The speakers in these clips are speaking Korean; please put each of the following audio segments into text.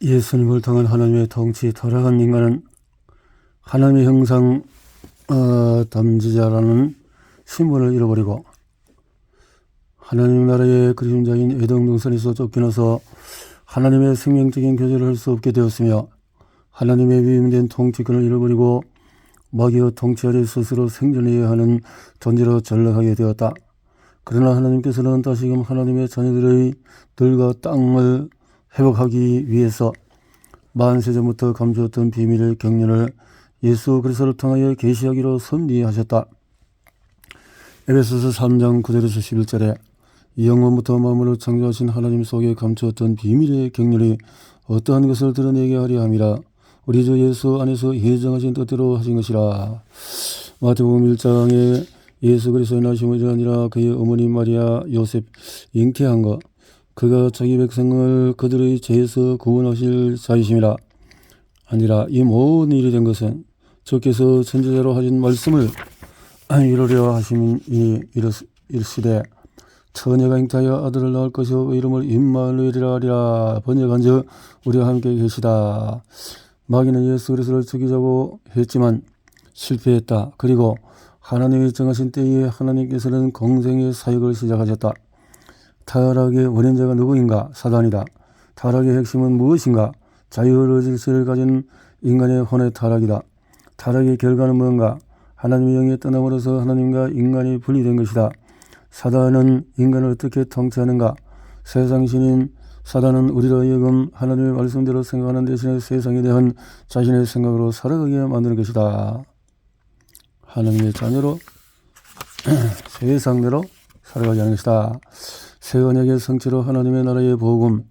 예수님을 통한 하나님의 통치, 타락한 인간은 하나님의 형상 담지자라는 신분을 잃어버리고 하나님 나라의 그림자인 에덴 동산에서 쫓겨나서 하나님의 생명적인 교제를 할 수 없게 되었으며 하나님의 위임된 통치권을 잃어버리고 마귀의 통치 아래 스스로 생존해야 하는 존재로 전락하게 되었다. 그러나 하나님께서는 다시금 하나님의 자녀들의 들과 땅을 회복하기 위해서 만세전부터 감추었던 비밀의 경륜을 예수 그리스도를 통하여 계시하기로 섭리하셨다. 에베소서 3장 9절에서 11절에 영원부터 만물을 창조하신 하나님 속에 감추었던 비밀의 경륜이 어떠한 것을 드러내게 하려 함이라. 우리 주 예수 안에서 예정하신 뜻대로 하신 것이라. 마태복음 1장에 예수 그리스도의 나심을 아니라 그의 어머니 마리아 요셉 잉태한 것, 그가 자기 백성을 그들의 죄에서 구원하실 자이심이라. 아니라 이 모든 일이 된 것은 주께서 선지자로 하신 말씀을 이루려 하심이니 이르시되 처녀가 잉태하여 아들을 낳을 것이요 그 이름을 임마누엘이라 하리라. 번역한즉 우리와 함께 계시다. 마귀는 예수 그리스도를 죽이자고 했지만 실패했다. 그리고 하나님이 정하신 때에 하나님께서는 공생의 사역을 시작하셨다. 타락의 원인자가 누구인가? 사단이다. 타락의 핵심은 무엇인가? 자유의지를 가진 인간의 혼의 타락이다. 타락의 결과는 무엇인가? 하나님의 영이 떠남으로써 하나님과 인간이 분리된 것이다. 사단은 인간을 어떻게 통치하는가? 세상 신인 사단은 우리로 하여금 하나님의 말씀대로 생각하는 대신에 세상에 대한 자신의 생각으로 살아가게 만드는 것이다. 하나님의 자녀로 세상대로 살아가게 하는 것이다. 새 언약의 성취로 하나님의 나라의 복음,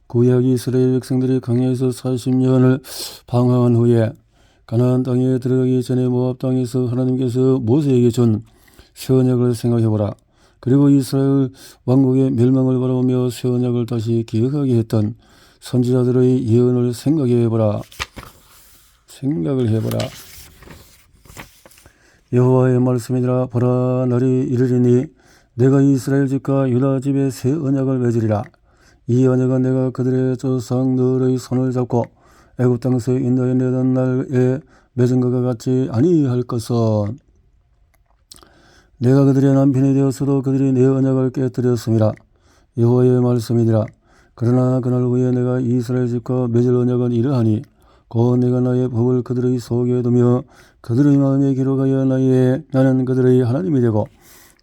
구약 이스라엘 백성들이 광야에서 40년을 방황한 후에 가나안 땅에 들어가기 전에 모압 땅에서 하나님께서 모세에게 준 새 언약을 생각해보라. 그리고 이스라엘 왕국의 멸망을 바라보며 새 언약을 다시 기억하게 했던 선지자들의 예언을 생각을 해보라. 여호와의 말씀이니라. 보라, 날이 이르리니 내가 이스라엘 집과 유다 집에 새 언약을 맺으리라. 이 언약은 내가 그들의 조상들의 손을 잡고 애굽 땅에서 인도해 내던 날에 맺은 것과 같이 아니할 것은 내가 그들의 남편이 되었어도 그들이 내 언약을 깨뜨렸음이라. 여호와의 말씀이니라. 그러나 그날 후에 내가 이스라엘 집과 맺을 언약은 이러하니 곧 내가 나의 법을 그들의 속에 두며 그들의 마음에 기록하여 나는 그들의 하나님이 되고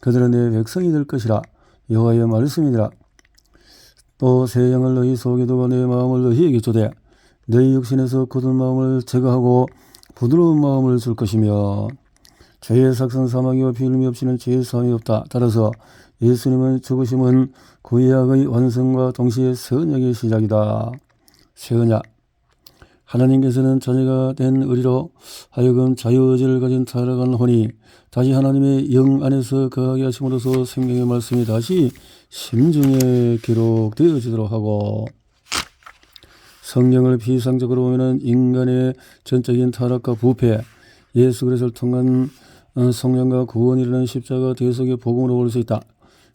그들은 내 백성이 될 것이라. 여호와의 말씀이니라. 또 새 영을 너희 속에 두고 내 마음을 너희에게 주되 너희 육신에서 굳은 마음을 제거하고 부드러운 마음을 줄 것이며 죄의 삭선 사망이와 비름이 없이는 죄의 사함이 없다. 따라서 예수님은 죽으심은 구약의 완성과 동시에 새 언약의 시작이다. 새 언약. 하나님께서는 자녀가 된 우리로 하여금 자유의지를 가진 타락한 혼이 다시 하나님의 영 안에서 거하게 하심으로써 생명의 말씀이 다시 심중에 기록되어지도록 하고, 성경을 비상적으로 보면 인간의 전적인 타락과 부패, 예수 그리스도를 통한 성령과 구원이라는 십자가 대속의 복음으로 볼 수 있다.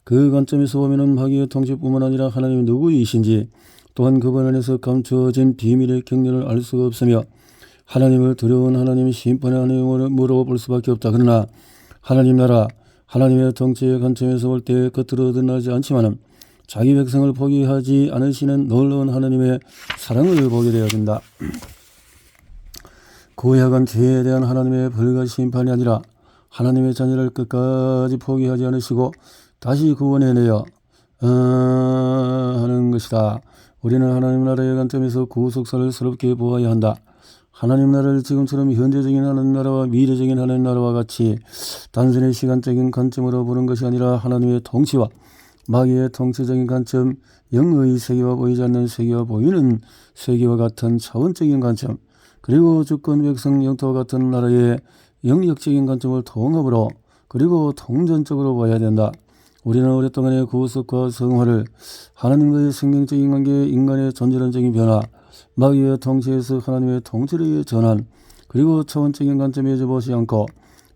그 관점에서 보면 마귀의 통치뿐만 아니라 하나님이 누구이신지 또한 그분 안에서 감추어진 비밀의 경륜을 알 수가 없으며 하나님을 두려운 하나님의 심판의 하나님으로 볼 수밖에 없다. 그러나 하나님 나라, 하나님의 통치의 관점에서 볼 때 겉으로 드러나지 않지만 자기 백성을 포기하지 않으시는 놀라운 하나님의 사랑을 보게 되어야 된다. 구약은 죄에 대한 하나님의 벌과 심판이 아니라 하나님의 자녀를 끝까지 포기하지 않으시고 다시 구원해내어 하는 것이다. 우리는 하나님 나라의 관점에서 구속사를 새롭게 보아야 한다. 하나님 나라를 지금처럼 현재적인 하나님 나라와 미래적인 하나님 나라와 같이 단순히 시간적인 관점으로 보는 것이 아니라 하나님의 통치와 마귀의 통치적인 관점, 영의 세계와 보이지 않는 세계와 보이는 세계와 같은 차원적인 관점, 그리고 주권 백성 영토와 같은 나라의 영역적인 관점을 통합으로 그리고 통전적으로 봐야 된다. 우리는 오랫동안의 구속과 성화를 하나님과의 생명적인 관계, 인간의 존재론적인 변화, 마귀의 통치에서 하나님의 통치의 전환, 그리고 차원적인 관점에서 보지 않고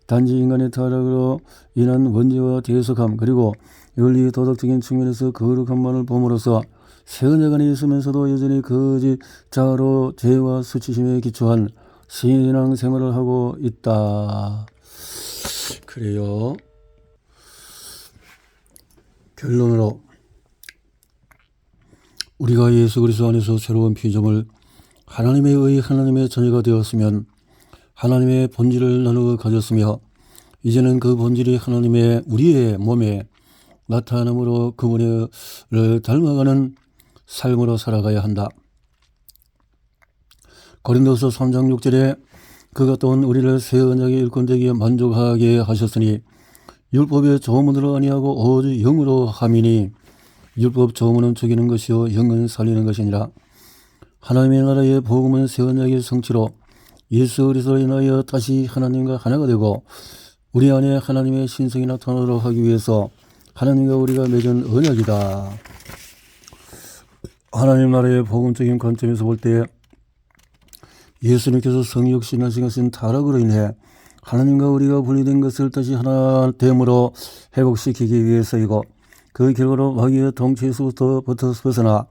단지 인간의 타락으로 인한 원죄와 대속함, 그리고 윤리 도덕적인 측면에서 거룩함만을 봄으로써 새 언약 안에 있으면서도 여전히 거짓 자로 죄와 수치심에 기초한 신앙 생활을 하고 있다. 그래요. 결론으로 우리가 예수 그리스도 안에서 새로운 피조물 하나님의 의 하나님의 자녀가 되었으면 하나님의 본질을 나누어 가졌으며 이제는 그 본질이 하나님의 우리의 몸에 나타남으로 그분을 닮아가는 삶으로 살아가야 한다. 고린도서 3장 6절에 그가 또한 우리를 새 언약의 일꾼되기에 만족하게 하셨으니 율법의 조문으로 아니하고 오직 영으로 함이니 율법 조문은 죽이는 것이요 영은 살리는 것이니라. 하나님의 나라의 복음은 새 언약의 성취로 예수 그리스도로 인하여 다시 하나님과 하나가 되고 우리 안에 하나님의 신성이 나타나도록 하기 위해서 하나님과 우리가 맺은 언약이다. 하나님 나라의 복음적인 관점에서 볼 때 예수님께서 성육신하신 것은 타락으로 인해 하나님과 우리가 분리된 것을 다시 하나됨으로 회복시키기 위해서이고 그 결과로 마귀의 통치에서부터 벗어나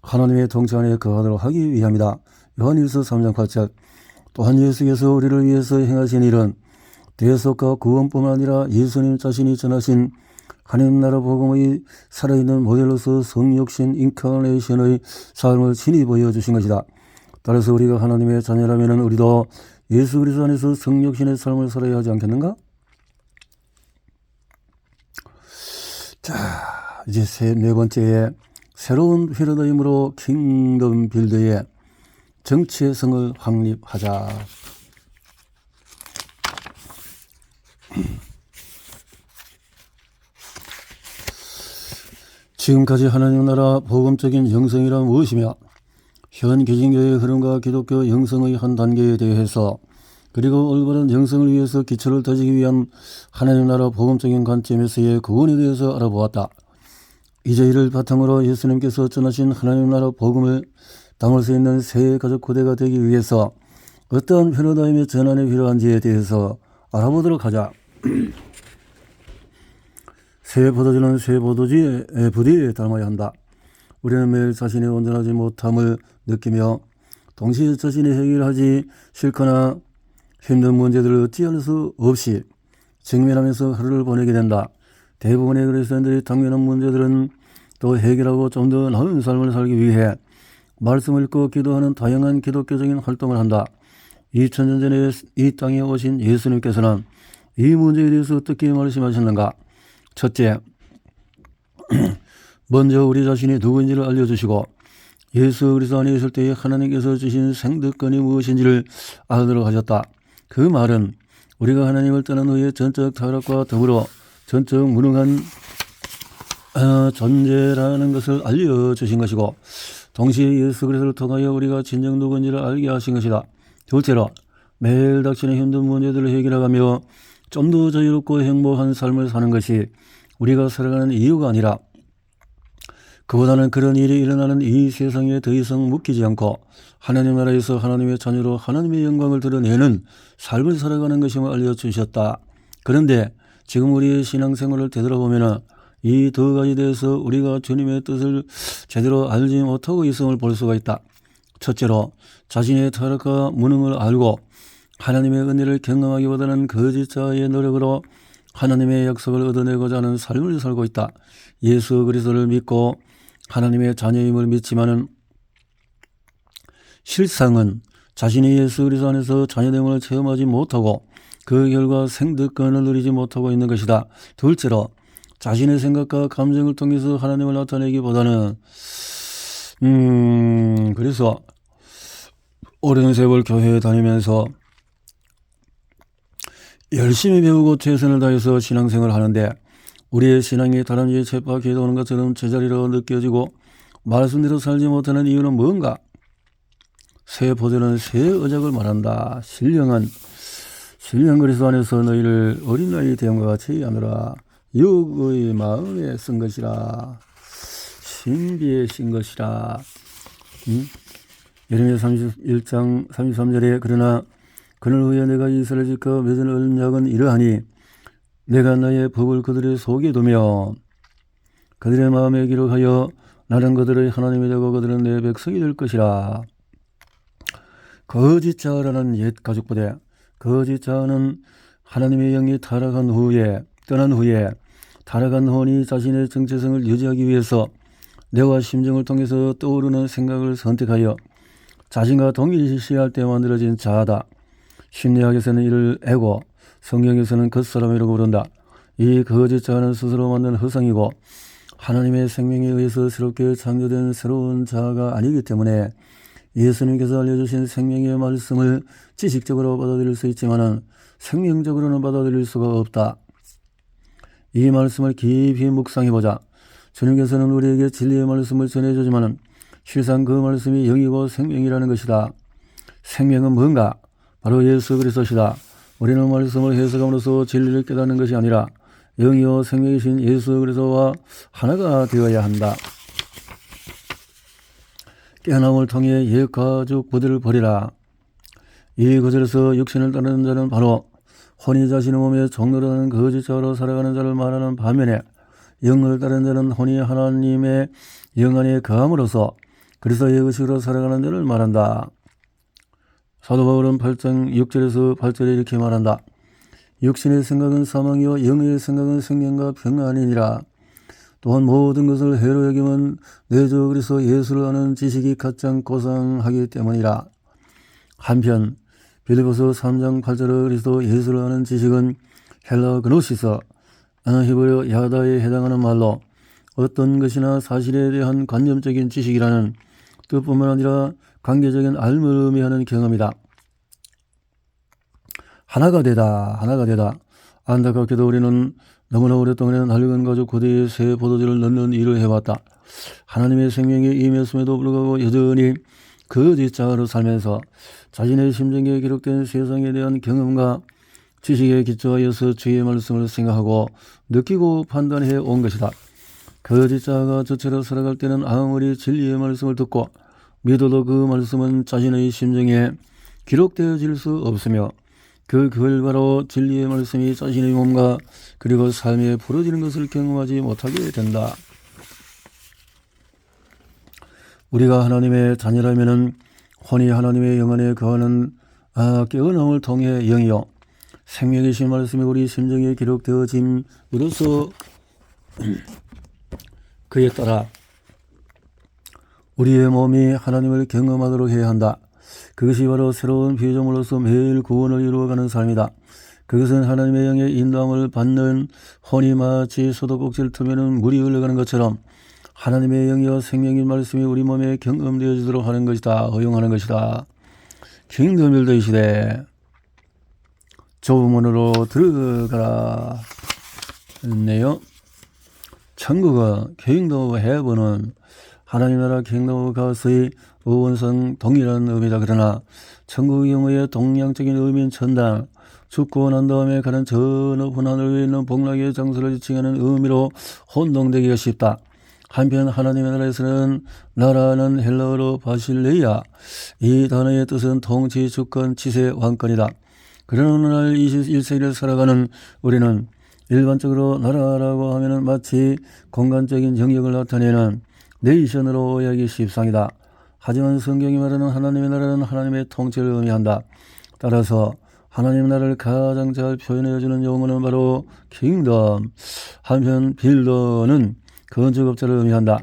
하나님의 통치 안에 거하도록 하기 위함이다. 요한일서 3장 8절. 또한 예수께서 우리를 위해서 행하신 일은 대속과 구원뿐만 아니라 예수님 자신이 전하신 하나님 나라 복음의 살아있는 모델로서 성육신 인카네이션의 삶을 친히 보여주신 것이다. 따라서 우리가 하나님의 자녀라면 우리도 예수 그리스도 안에서 성육신의 삶을 살아야 하지 않겠는가? 자, 이제 네 번째에 새로운 패러다임으로 킹덤 빌드의 정치의 성을 확립하자. 지금까지 하나님 나라 복음적인 영성이란 무엇이며 현 개신교의 흐름과 기독교 영성의 한 단계에 대해서 그리고 올바른 영성을 위해서 기초를 다지기 위한 하나님 나라 복음적인 관점에서의 구원에 대해서 알아보았다. 이제 이를 바탕으로 예수님께서 전하신 하나님 나라 복음을 담을 수 있는 새 가족 고대가 되기 위해서 어떠한 패러다임의 전환이 필요한지에 대해서 알아보도록 하자. 새 포도주는 새 포도주의 부디에 닮아야 한다. 우리는 매일 자신의 온전하지 못함을 느끼며 동시에 자신이 해결하지 싫거나 힘든 문제들을 어찌할 수 없이 직면하면서 하루를 보내게 된다. 대부분의 그리스도인들이 당면한 문제들은 또 해결하고 좀 더 나은 삶을 살기 위해 말씀을 읽고 기도하는 다양한 기독교적인 활동을 한다. 2000년 전에 이 땅에 오신 예수님께서는 이 문제에 대해서 어떻게 말씀하셨는가? 첫째, 먼저 우리 자신이 누구인지를 알려주시고 예수 그리스도 안에 있을 때에 하나님께서 주신 생득권이 무엇인지를 알도록 하셨다. 그 말은 우리가 하나님을 떠난 후에 전적 타락과 더불어 전적 무능한 존재라는 것을 알려주신 것이고 동시에 예수 그리스도를 통하여 우리가 진정 누구인지를 알게 하신 것이다. 둘째로 매일 닥치는 힘든 문제들을 해결하며 좀 더 자유롭고 행복한 삶을 사는 것이 우리가 살아가는 이유가 아니라 그보다는 그런 일이 일어나는 이 세상에 더 이상 묶이지 않고 하나님 나라에서 하나님의 자녀로 하나님의 영광을 드러내는 삶을 살아가는 것임을 알려주셨다. 그런데 지금 우리의 신앙생활을 되돌아보면 이 두 가지 대해서 우리가 주님의 뜻을 제대로 알지 못하고 있음을 볼 수가 있다. 첫째로 자신의 타락과 무능을 알고 하나님의 은혜를 경험하기보다는 거짓자의 노력으로 하나님의 약속을 얻어내고자 하는 삶을 살고 있다. 예수 그리스도를 믿고 하나님의 자녀임을 믿지만은 실상은 자신이 예수 그리스도 안에서 자녀됨을 체험하지 못하고 그 결과 생득권을 누리지 못하고 있는 것이다. 둘째로 자신의 생각과 감정을 통해서 하나님을 나타내기보다는 그래서 오랜 세월 교회에 다니면서 열심히 배우고 최선을 다해서 신앙생활을 하는데 우리의 신앙이 다람쥐에 쳇바퀴 도는 것처럼 제자리로 느껴지고 말씀대로 살지 못하는 이유는 뭔가? 새 포도는 새 언약을 말한다. 신령한 그리스도 안에서 너희를 어린아이 대함과 같이 하느라 육의 마음에 쓴 것이라 신비에 신 것이라. 예레미야 31장 33절에 그러나 그날 후에 내가 이스라엘 집과 맺은 언약은 이러하니 내가 나의 법을 그들의 속에 두며 그들의 마음에 기록하여 나는 그들의 하나님이 되고 그들은 내 백성이 될 것이라. 거짓자라는 옛 가족부대, 거짓자는 하나님의 영이 떠난 후에 타락한 혼이 자신의 정체성을 유지하기 위해서 뇌와 심정을 통해서 떠오르는 생각을 선택하여 자신과 동일시할 때 만들어진 자아다. 심리학에서는 이를 에고, 성경에서는 겉사람이라고 부른다. 이 거짓자아는 스스로 만든 허상이고 하나님의 생명에 의해서 새롭게 창조된 새로운 자아가 아니기 때문에 예수님께서 알려주신 생명의 말씀을 지식적으로 받아들일 수 있지만 생명적으로는 받아들일 수가 없다. 이 말씀을 깊이 묵상해보자. 주님께서는 우리에게 진리의 말씀을 전해주지만 실상 그 말씀이 영이고 생명이라는 것이다. 생명은 뭔가? 바로 예수 그리스도시다. 우리는 말씀을 해석함으로써 진리를 깨닫는 것이 아니라 영이요 생명이신 예수 그리스도와 하나가 되어야 한다. 깨어남을 통해 옛 가죽 부대를 버리라. 이 구절에서 육신을 따르는 자는 바로 혼이 자신의 몸에 종노릇하는 거짓자로 살아가는 자를 말하는 반면에 영을 따르는 자는 혼이 하나님의 영 안에 거함으로써 그리스도의 의식으로 살아가는 자를 말한다. 사도 바울은 8장 6절에서 8절에 이렇게 말한다. 육신의 생각은 사망이요 영의 생각은 생명과 평안이니라. 또한 모든 것을 해로 여김은 내 주 그리스도 예수를 아는 지식이 가장 고상하기 때문이라. 한편 빌립보서 3장 8절의 그리스도 예수를 아는 지식은 헬라 그노시스, 히브리어 야다에 해당하는 말로 어떤 것이나 사실에 대한 관념적인 지식이라는 뜻뿐만 아니라 관계적인 알을 의미하는 경험이다. 하나가 되다. 안타깝게도 우리는 너무나 오랫동안 낡은 가죽 고대에 새 포도주를 넣는 일을 해왔다. 하나님의 생명에 임했음에도 불구하고 여전히 거짓자로 살면서 자신의 심정에 기록된 세상에 대한 경험과 지식에 기초하여서 주의 말씀을 생각하고 느끼고 판단해 온 것이다. 거짓자가 저처럼 살아갈 때는 아무리 진리의 말씀을 듣고 믿어도 그 말씀은 자신의 심정에 기록되어질 수 없으며 그 결과로 진리의 말씀이 자신의 몸과 그리고 삶에 풀어지는 것을 경험하지 못하게 된다. 우리가 하나님의 자녀라면 혼이 하나님의 영 안에 거하는 깨어남을 통해 영이요 생명이신 말씀이 우리 심정에 기록되어짐으로써 그에 따라 우리의 몸이 하나님을 경험하도록 해야 한다. 그것이 바로 새로운 피조물로서 매일 구원을 이루어가는 삶이다. 그것은 하나님의 영의 인도함을 받는 혼이 마치 소독꼭지를 틀면 물이 흘러가는 것처럼 하나님의 영이여 생명인 말씀이 우리 몸에 경험되어지도록 하는 것이다. 허용하는 것이다. 킹덤빌더 이 시대 좁은 문으로 들어가라 했네요. 천국은 킹덤 오브 헤븐은 하나님 나라 킹덤 오브 갓의 어원상 동일한 의미다. 그러나 천국의 경우에 동양적인 의미인 천당, 죽고 난 다음에 가는 저 높은 하늘 위에 있는 복락의 장소를 지칭하는 의미로 혼동되기가 쉽다. 한편 하나님의 나라에서는 나라는 헬라어로 바실레이아, 이 단어의 뜻은 통치, 주권, 치세, 왕권이다. 그러나 오늘날 21세기를 살아가는 우리는 일반적으로 나라라고 하면 마치 공간적인 영역을 나타내는 네이션으로 오해하기 십상이다. 하지만 성경이 말하는 하나님의 나라는 하나님의 통치를 의미한다. 따라서 하나님의 나라를 가장 잘 표현해주는 용어는 바로 킹덤. 한편 빌더는 건축업자를 의미한다.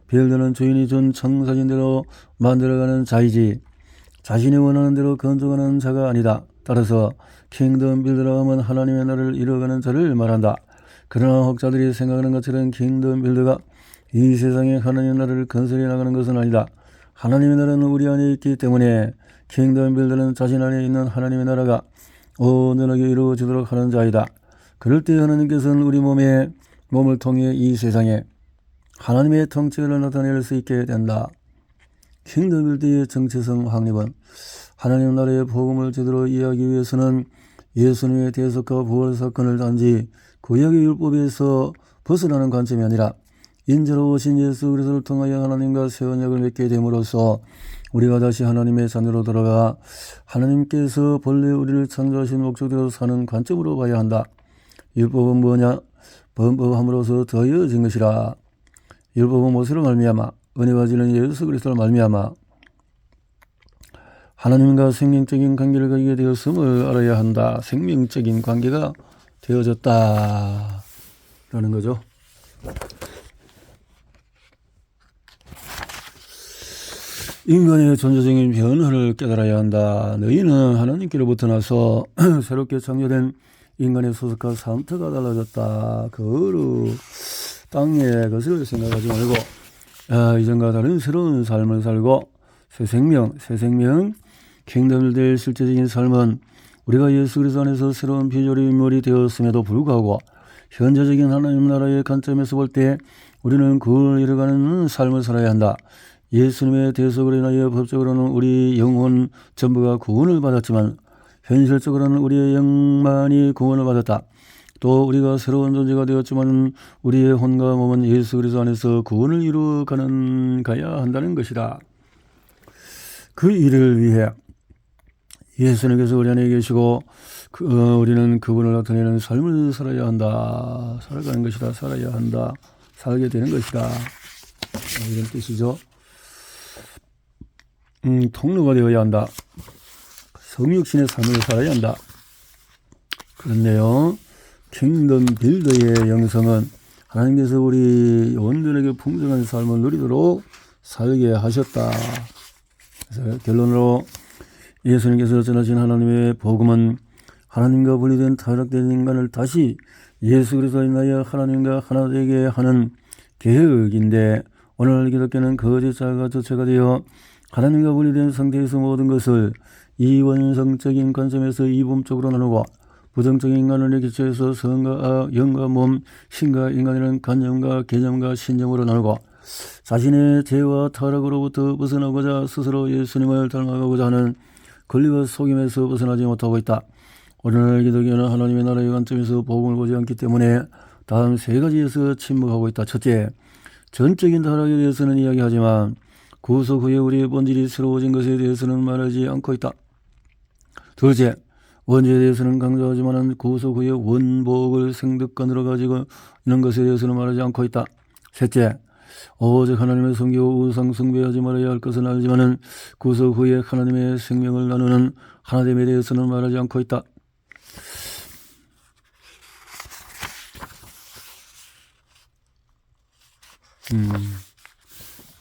빌더는 주인이 준 청사진대로 만들어가는 자이지 자신이 원하는 대로 건축하는 자가 아니다. 따라서 킹덤 빌더라고 하면 하나님의 나라를 이루어가는 자를 말한다. 그러나 학자들이 생각하는 것처럼 킹덤 빌더가 이 세상에 하나님의 나라를 건설해 나가는 것은 아니다. 하나님의 나라는 우리 안에 있기 때문에 킹덤 빌더는 자신 안에 있는 하나님의 나라가 온전하게 이루어지도록 하는 자이다. 그럴 때 하나님께서는 우리 몸을 통해 이 세상에 하나님의 통치를 나타낼 수 있게 된다. 킹덤 빌더의 정체성 확립은 하나님 나라의 복음을 제대로 이해하기 위해서는 예수님의 대속과 부활 사건을 단지 구약의 율법에서 벗어나는 관점이 아니라 인자로 오신 예수 그리스도를 통하여 하나님과 새 언약을 맺게 됨으로써 우리가 다시 하나님의 자녀로 돌아가 하나님께서 본래 우리를 창조하신 목적대로 사는 관점으로 봐야 한다. 율법은 뭐냐? 범법함으로써 더해진 것이라. 율법은 모세로 말미암아 은혜와 진리는 예수 그리스도로 말미암아 하나님과 생명적인 관계를 가지게 되었음을 알아야 한다. 생명적인 관계가 되어졌다 라는 거죠. 인간의 존재적인 변화를 깨달아야 한다. 너희는 하나님께로부터 나서 새롭게 창조된 인간의 소속과 상태가 달라졌다. 그 땅의 것을 생각하지 말고 이전과 다른 새로운 삶을 살고 새 생명 킹덤을 될 실제적인 삶은 우리가 예수 그리스도 안에서 새로운 비주얼의 인물이 되었음에도 불구하고 현재적인 하나님 나라의 관점에서 볼 때 우리는 그걸 이뤄가는 삶을 살아야 한다. 예수님의 대속으로 인하여 법적으로는 우리 영혼 전부가 구원을 받았지만 현실적으로는 우리의 영만이 구원을 받았다. 또 우리가 새로운 존재가 되었지만 우리의 혼과 몸은 예수 그리스도 안에서 구원을 가야 한다는 것이다. 그 일을 위해 예수님께서 우리 안에 계시고 우리는 그분을 나타내는 삶을 살아야 한다. 살아가는 것이다. 살아야 한다. 살게 되는 것이다. 이런 뜻이죠. 통로가 되어야 한다. 성육신의 삶을 살아야 한다. 그렇네요. 킹덤 빌더의 영성은 하나님께서 우리 영혼들에게 풍성한 삶을 누리도록 살게 하셨다. 그래서 결론으로 예수님께서 전하신 하나님의 복음은 하나님과 분리된 타락된 인간을 다시 예수 그리스도로 인하여 하나님과 하나 되게 하는 계획인데, 오늘 기독교는 거짓자가 주체가 되어 하나님과 분리된 상태에서 모든 것을 이원성적인 관점에서 이분적으로 나누고 부정적인 인간을 기초해서 성과 악, 영과 몸, 신과 인간이라는 관념과 개념과 신념으로 나누고 자신의 죄와 타락으로부터 벗어나고자 스스로 예수님을 닮아가고자 하는 권리와 속임에서 벗어나지 못하고 있다. 오늘날 기독교는 하나님의 나라의 관점에서 복음을 보지 않기 때문에 다음 세 가지에서 침묵하고 있다. 첫째, 전적인 타락에 대해서는 이야기하지만 구속 후에 우리의 본질이 새로워진 것에 대해서는 말하지 않고 있다. 둘째, 원죄에 대해서는 강조하지만 구속 후에 원복을 생득관으로 가지고 있는 것에 대해서는 말하지 않고 있다. 셋째, 오직 하나님의 섬기고 우상 숭배하지 말아야 할 것은 알지만은 구속 후에 하나님의 생명을 나누는 하나됨에 대해서는 말하지 않고 있다.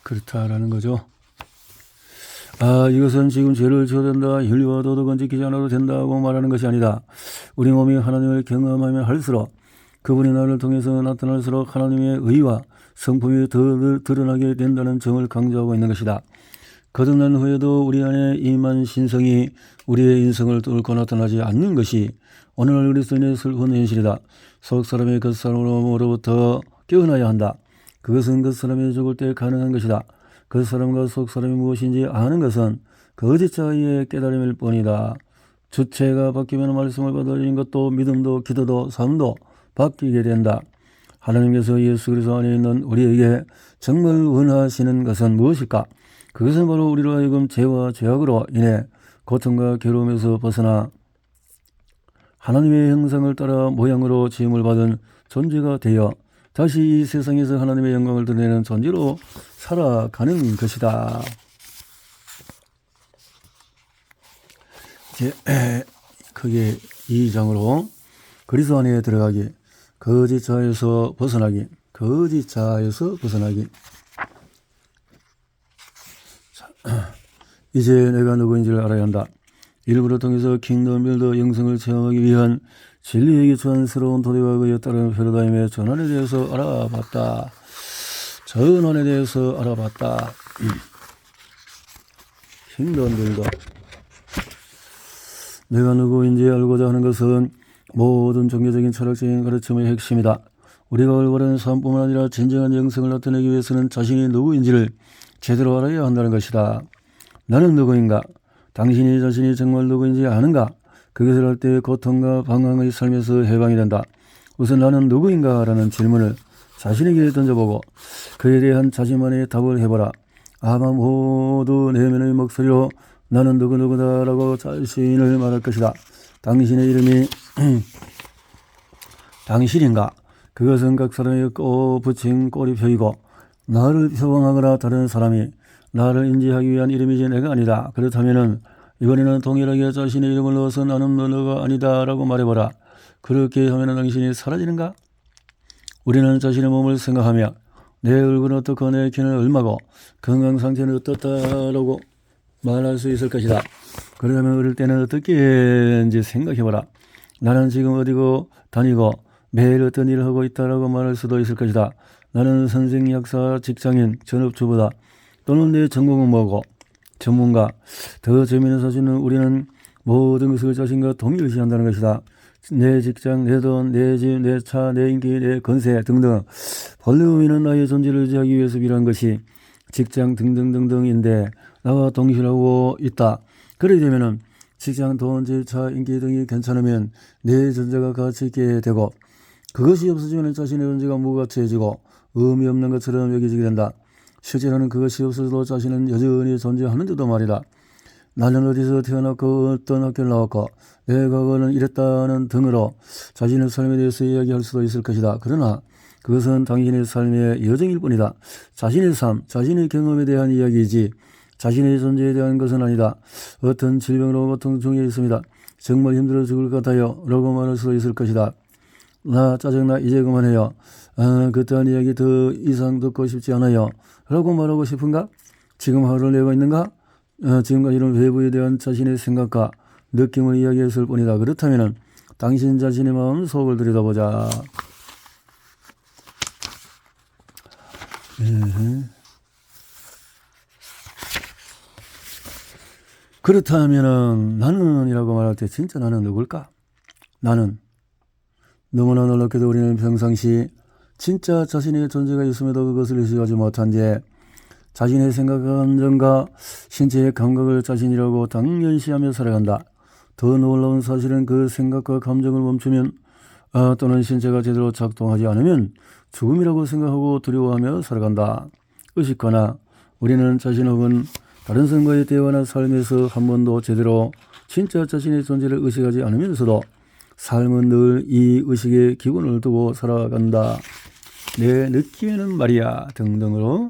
그렇다라는 거죠. 이것은 지금 죄를 지어야 된다, 윤리와 도덕은 지키지 않아도 된다고 말하는 것이 아니다. 우리 몸이 하나님을 경험하면 할수록, 그분이 나를 통해서 나타날수록 하나님의 의와 성품이 더 드러나게 된다는 점을 강조하고 있는 것이다. 거듭난 후에도 우리 안에 임한 신성이 우리의 인성을 뚫고 나타나지 않는 것이 오늘날 그리스도인의 슬픈 현실이다. 속 사람의 그 사람으로부터 깨어나야 한다. 그것은 그 사람이 죽을 때 가능한 것이다. 그 사람과 속 사람이 무엇인지 아는 것은 거짓자의 깨달음일 뿐이다. 주체가 바뀌면 말씀을 받아들이는 것도 믿음도 기도도 삶도 바뀌게 된다. 하나님께서 예수 그리스도 안에 있는 우리에게 정말 원하시는 것은 무엇일까? 그것은 바로 우리로 하여금 죄와 죄악으로 인해 고통과 괴로움에서 벗어나 하나님의 형상을 따라 모양으로 지음을 받은 존재가 되어 다시 이 세상에서 하나님의 영광을 드러내는 존재로 살아가는 것이다. 이제 크게 2장으로 그리스도 안에 들어가기, 거짓자에서 벗어나기, 거짓자에서 벗어나기. 이제 내가 누구인지를 알아야 한다. 일부를 통해서 킹덤 빌더 영성을 체험하기 위한 진리에 기초한 새로운 도대와 그에 따른 패러다임의 전환에 대해서 알아봤다. 전환에 대해서 알아봤다. 킹덤 빌더. 내가 누구인지 알고자 하는 것은 모든 종교적인 철학적인 가르침의 핵심이다. 우리가 올바른 삶뿐만 아니라 진정한 영성을 나타내기 위해서는 자신이 누구인지를 제대로 알아야 한다는 것이다. 나는 누구인가? 당신이 자신이 정말 누구인지 아는가? 그것을 할 때 고통과 방황의 삶에서 해방이 된다. 우선 나는 누구인가? 라는 질문을 자신에게 던져보고 그에 대한 자신만의 답을 해보라. 아마 모두 내면의 목소리로 나는 누구누구다 라고 자신을 말할 것이다. 당신의 이름이 당신인가? 그것은 각 사람의 붙인 꼬리표이고 나를 표방하거나 다른 사람이 나를 인지하기 위한 이름이지 내가 아니다. 그렇다면은 이번에는 동일하게 자신의 이름을 넣어서 나는 너가 아니다 라고 말해보라. 그렇게 하면 당신이 사라지는가? 우리는 자신의 몸을 생각하며 내 얼굴은 어떻고 내 키는 얼마고 건강 상태는 어떻다라고 말할 수 있을 것이다. 그러면 어릴 때는 어떻게 했는지 생각해보라. 나는 지금 어디고 다니고 매일 어떤 일을 하고 있다라고 말할 수도 있을 것이다. 나는 선생, 약사, 직장인, 전업주부다. 또는 내 전공은 뭐고 전문가. 더 재미있는 사실은 우리는 모든 것을 자신과 동일시한다는 것이다. 내 직장, 내 돈, 내 집, 내 차, 내 인기, 내 건세 등등 본래 의미는 나의 존재를 유지하기 위해서 필요한 것이 직장 등등등등인데 나와 동일하고 있다. 그렇게 되면은 직장, 돈, 집, 차, 인기 등이 괜찮으면 내 존재가 가치 있게 되고 그것이 없어지면 자신의 존재가 무가치해지고 의미 없는 것처럼 여겨지게 된다. 실제로는 그것이 없어도 자신은 여전히 존재하는데도 말이다. 나는 어디서 태어났고 어떤 학교를 나왔고 내 과거는 이랬다는 등으로 자신의 삶에 대해서 이야기할 수도 있을 것이다. 그러나 그것은 당신의 삶의 여정일 뿐이다. 자신의 삶, 자신의 경험에 대한 이야기이지 자신의 존재에 대한 것은 아니다. 어떤 질병으로 고통 중에 있습니다. 정말 힘들어 죽을 것 같아요 라고 말할 수도 있을 것이다. 나 짜증나 이제 그만해요. 그딴 이야기 더 이상 듣고 싶지 않아요 라고 말하고 싶은가? 지금 화를 내고 있는가? 지금까지 이런 외부에 대한 자신의 생각과 느낌을 이야기했을 뿐이다. 그렇다면 당신 자신의 마음 속을 들여다보자. 그렇다면 나는이라고 말할 때 진짜 나는 누굴까? 나는 너무나 놀랍게도 우리는 평상시 진짜 자신의 존재가 있음에도 그것을 의식하지 못한 뒤에 자신의 생각과 감정과 신체의 감각을 자신이라고 당연시하며 살아간다. 더 놀라운 사실은 그 생각과 감정을 멈추면 또는 신체가 제대로 작동하지 않으면 죽음이라고 생각하고 두려워하며 살아간다. 의식하나 우리는 자신 혹은 다른 사람과의 대화나 삶에서 한 번도 제대로 진짜 자신의 존재를 의식하지 않으면서도 삶은 늘 이 의식의 기본을 두고 살아간다. 내 느낌에는 말이야 등등으로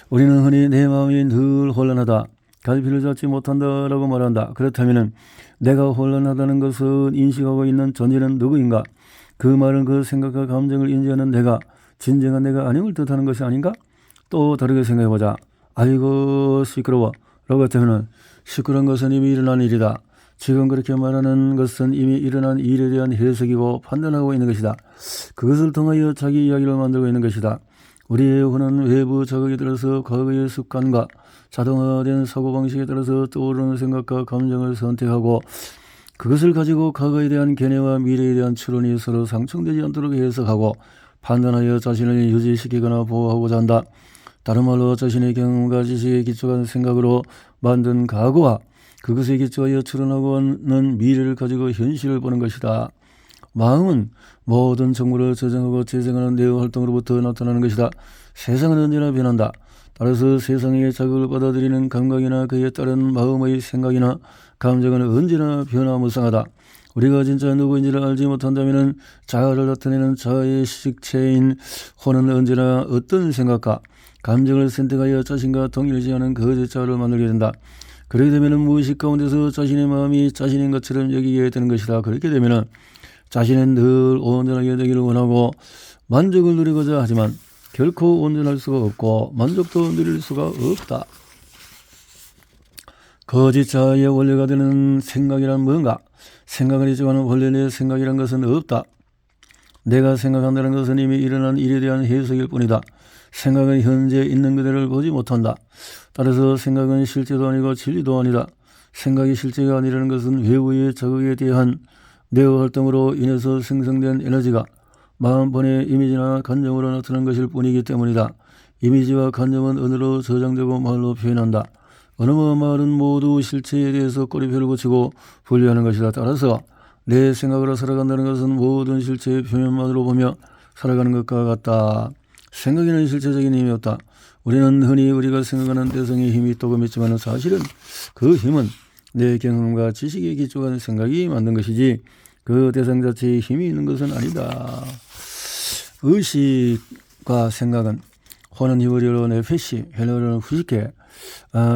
우리는 흔히 내 마음이 늘 혼란하다. 갈피를 잡지 못한다라고 말한다. 그렇다면 내가 혼란하다는 것을 인식하고 있는 존재는 누구인가? 그 말은 그 생각과 감정을 인지하는 내가 진정한 내가 아님을 뜻하는 것이 아닌가? 또 다르게 생각해보자. 아이고 시끄러워 라고 했다면 시끄러운 것은 이미 일어난 일이다. 지금 그렇게 말하는 것은 이미 일어난 일에 대한 해석이고 판단하고 있는 것이다. 그것을 통하여 자기 이야기를 만들고 있는 것이다. 우리의 혼은 외부 자극에 따라서 과거의 습관과 자동화된 사고방식에 따라서 떠오르는 생각과 감정을 선택하고 그것을 가지고 과거에 대한 견해와 미래에 대한 추론이 서로 상충되지 않도록 해석하고 판단하여 자신을 유지시키거나 보호하고자 한다. 다른 말로 자신의 경험과 지식에 기초한 생각으로 만든 과거와 그것에 기초하여 추론하고는 미래를 가지고 현실을 보는 것이다. 마음은 모든 정보를 저장하고 재생하는 내용 활동으로부터 나타나는 것이다. 세상은 언제나 변한다. 따라서 세상의 자극을 받아들이는 감각이나 그에 따른 마음의 생각이나 감정은 언제나 변화무쌍하다. 우리가 진짜 누구인지를 알지 못한다면 자아를 나타내는 자아의 식체인 혼은 언제나 어떤 생각과 감정을 선택하여 자신과 동일시하는 거짓 자아를 만들게 된다. 그렇게 되면 무의식 가운데서 자신의 마음이 자신인 것처럼 여기게 되는 것이다. 그렇게 되면 자신은 늘 온전하게 되기를 원하고 만족을 누리고자 하지만 결코 온전할 수가 없고 만족도 누릴 수가 없다. 거짓 자아의 원료가 되는 생각이란 뭔가? 생각을 있지만 원래 내 생각이란 것은 없다. 내가 생각한다는 것은 이미 일어난 일에 대한 해석일 뿐이다. 생각은 현재 있는 그대를 보지 못한다. 따라서 생각은 실제도 아니고 진리도 아니다. 생각이 실제가 아니라는 것은 외부의 자극에 대한 뇌의 활동으로 인해서 생성된 에너지가 마음번의 이미지나 감정으로 나타난 것일 뿐이기 때문이다. 이미지와 감정은 언어로 저장되고 말로 표현한다. 언어와 말은 모두 실체에 대해서 꼬리표를 붙이고 분류하는 것이다. 따라서 내 생각으로 살아간다는 것은 모든 실체의 표면만으로 보며 살아가는 것과 같다. 생각에는 실체적인 힘이 없다. 우리는 흔히 우리가 생각하는 대성의 힘이 있다고 믿지만 사실은 그 힘은 내 경험과 지식에 기초한 생각이 만든 것이지 그 대상 자체의 힘이 있는 것은 아니다. 의식과 생각은 혼은 히브리어로 네페시, 헬라어로는 후시케,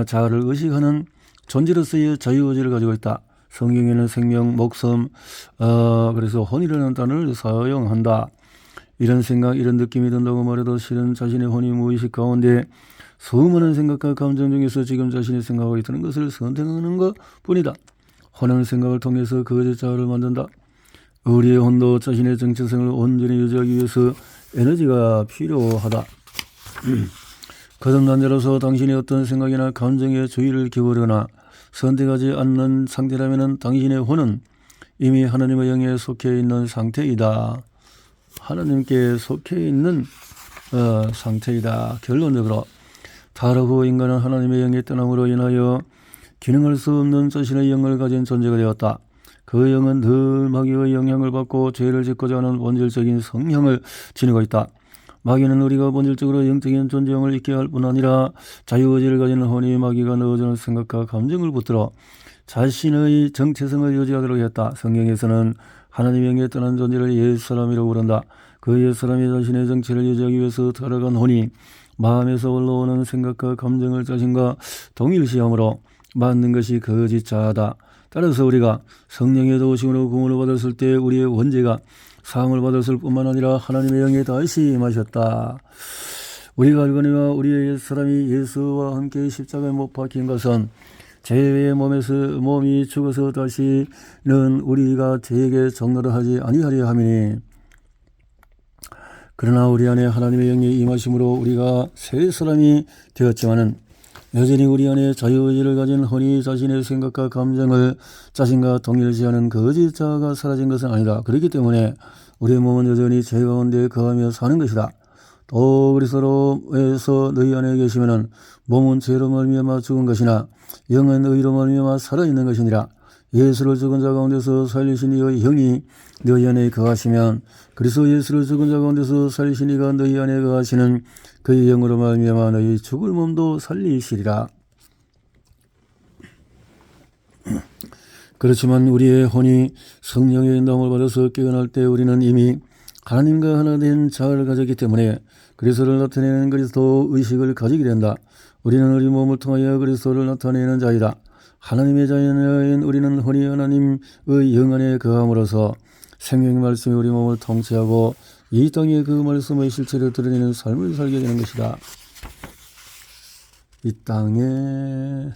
자아를 의식하는 존재로서의 자유의지를 가지고 있다. 성경에는 생명, 목숨, 그래서 혼이라는 단어를 사용한다. 이런 생각, 이런 느낌이 든다고 말해도 실은 자신의 혼이 무의식 가운데 수많은 생각과 감정 중에서 지금 자신이 생각하고 있는 것을 선택하는 것 뿐이다. 혼은 생각을 통해서 거짓 자아를 만든다. 우리의 혼도 자신의 정체성을 온전히 유지하기 위해서 에너지가 필요하다. 거듭난자로서 당신이 어떤 생각이나 감정에 주의를 기울이거나 선택하지 않는 상태라면 당신의 혼은 이미 하나님의 영에 속해 있는 상태이다. 하나님께 속해 있는 상태이다. 결론적으로 타락 후 인간은 하나님의 영의 떠남으로 인하여 기능할 수 없는 자신의 영을 가진 존재가 되었다. 그 영은 늘 마귀의 영향을 받고 죄를 짓고자 하는 본질적인 성향을 지니고 있다. 마귀는 우리가 본질적으로 영적인 존재형을 잊게 할 뿐 아니라 자유의지를 가진 혼이 마귀가 넣어주는 생각과 감정을 붙들어 자신의 정체성을 유지하도록 했다. 성경에서는 하나님의 영에 떠난 존재를 옛사람이라고 부른다. 그 옛사람이 자신의 정체를 유지하기 위해서 타락한 혼이 마음에서 올라오는 생각과 감정을 자신과 동일시함으로 만든 것이 거짓 자아다. 따라서 우리가 성령의 도우심으로 구원을 받았을 때 우리의 원죄가 사함을 받았을 뿐만 아니라 하나님의 영에 다시 임하셨다. 우리가 알거니와 우리의 옛사람이 예수와 함께 십자가에 못 박힌 것은 죄의 몸이 죽어서 다시는 우리가 죄에게 종노를 하지 아니하려 함이니, 그러나 우리 안에 하나님의 영이 임하심으로 우리가 새 사람이 되었지만은 여전히 우리 안에 자유의지를 가진 혼이 자신의 생각과 감정을 자신과 동일시하는 거짓 자아가 사라진 것은 아니다. 그렇기 때문에 우리의 몸은 여전히 죄 가운데 거하며 사는 것이다. 또 그리스도로에서 너희 안에 계시면은 몸은 죄로 말미암아 죽은 것이나 영은 의로 말미암아 살아있는 것이니라. 예수를 죽은 자 가운데서 살리신 이의 영이 너희 안에 거하시면 그리스도 예수를 죽은 자 가운데서 살리신 이가 너희 안에 거하시는 그의 영으로 말미암아 너희 죽을 몸도 살리시리라. 그렇지만 우리의 혼이 성령의 인도함을 받아서 깨어날 때 우리는 이미 하나님과 하나 된 자아를 가졌기 때문에 그리스도를 나타내는 그리스도 의식을 가지게 된다. 우리는 우리 몸을 통하여 그리스도를 나타내는 자이다. 하나님의 자녀인 우리는 혼이 하나님의 영 안에 거함으로써 생명의 말씀이 우리 몸을 통치하고 이 땅에 그 말씀의 실체를 드러내는 삶을 살게 되는 것이다. 이 땅에